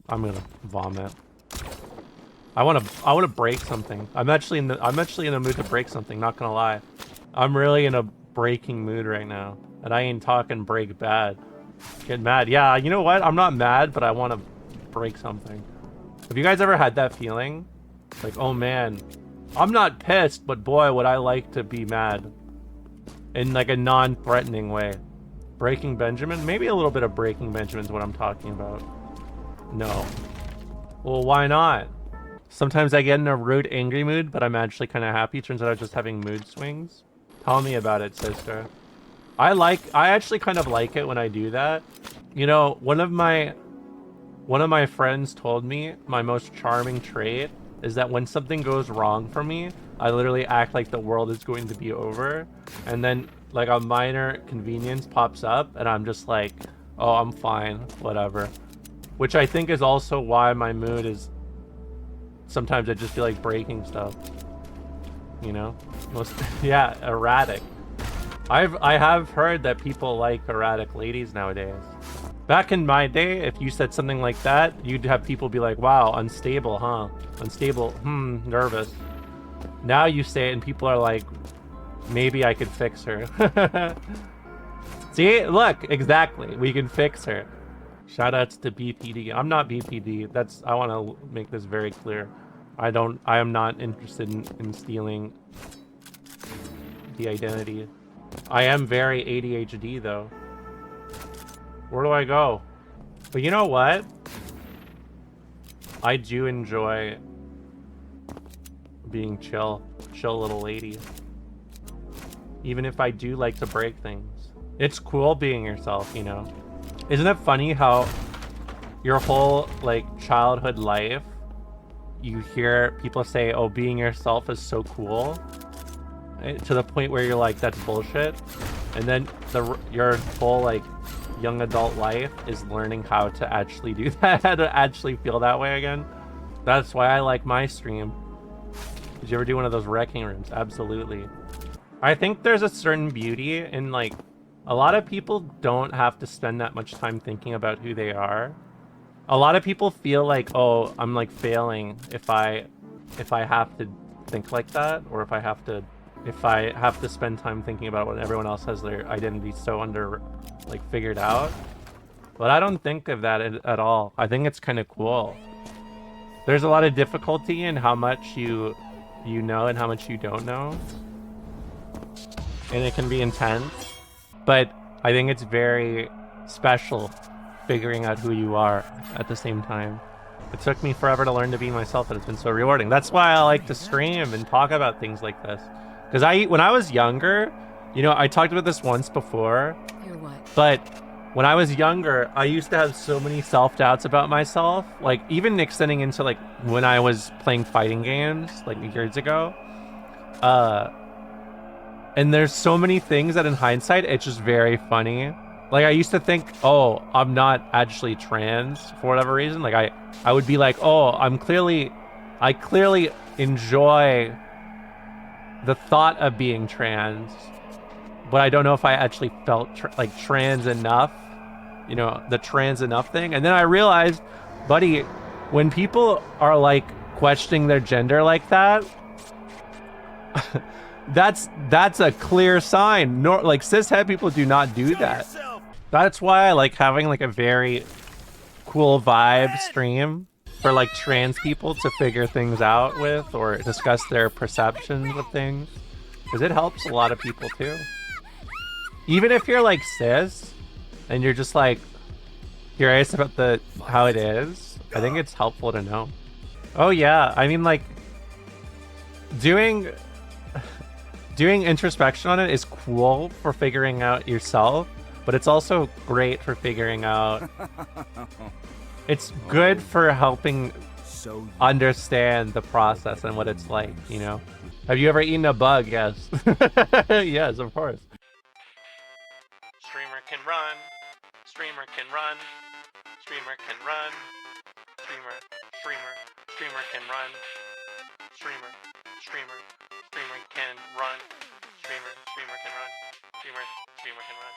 I'm gonna vomit. I wanna break something. I'm actually in the mood to break something, not gonna lie. I'm really in a breaking mood right now. And I ain't talking break bad. Get mad. Yeah, you know what? I'm not mad, but I wanna break something. Have you guys ever had that feeling? Like, oh man, I'm not pissed, but boy, would I like to be mad. In like a non-threatening way. Breaking Benjamin? Maybe a little bit of Breaking Benjamin is what I'm talking about. No. Well, why not? Sometimes I get in a rude, angry mood, but I'm actually kind of happy. Turns out I'm just having mood swings. Tell me about it, sister. I actually kind of like it when I do that. You know, one of my friends told me my most charming trait is that when something goes wrong for me, I literally act like the world is going to be over. And then like a minor convenience pops up and I'm just like, oh, I'm fine, whatever. Which I think is also why my mood is sometimes I just feel like breaking stuff. You know? Yeah, erratic. I have heard that people like erratic ladies nowadays. Back in my day, if you said something like that, you'd have people be like, wow, unstable, huh? Unstable, nervous. Now you say it and people are like, maybe I could fix her. See, look, exactly. We can fix her. Shoutouts to BPD. I'm not BPD. I want to make this very clear. I am not interested in stealing the identity. I am very ADHD though. Where do I go? But you know what? I do enjoy being chill little lady. Even if I do like to break things. It's cool being yourself, you know? Isn't it funny how your whole, like, childhood life, you hear people say, oh, being yourself is so cool, to the point where you're like, that's bullshit. And then your whole, like, young adult life is learning how to actually do that, how to actually feel that way again. That's why I like my stream. Did you ever do one of those wrecking rooms? Absolutely. I think there's a certain beauty in, like, a lot of people don't have to spend that much time thinking about who they are. A lot of people feel like, oh, I'm like failing if I have to think like that, or if I have to spend time thinking about when everyone else has their identity so like figured out. But I don't think of that at all. I think it's kind of cool. There's a lot of difficulty in how much you know and how much you don't know. And it can be intense, but I think it's very special figuring out who you are at the same time. It took me forever to learn to be myself, and it's been so rewarding. That's why I like to stream and talk about things like this. Because when I was younger, you know, I talked about this once before, but when I was younger, I used to have so many self-doubts about myself, like even extending into like when I was playing fighting games like years ago. And there's so many things that in hindsight, it's just very funny. Like I used to think, oh, I'm not actually trans for whatever reason. Like I would be like, oh, I clearly enjoy the thought of being trans, but I don't know if I actually felt like trans enough, you know, the trans enough thing. And then I realized, buddy, when people are like questioning their gender like that, that's a clear sign. Nor like cishet people do not do that. That's why I like having like a very cool vibe stream for like trans people to figure things out with or discuss their perceptions of things, because it helps a lot of people too. Even if you're like cis and you're just like curious about how it is, I think it's helpful to know. Oh yeah, I mean like doing introspection on it is cool for figuring out yourself, but it's also great for figuring out. It's good for helping understand the process and what it's like, you know? Have you ever eaten a bug? Yes. Yes, of course. Streamer can run. Streamer can run. Streamer can run. Streamer can run. Streamer can run. Streamer can run. Streamer can run. Streamer can run.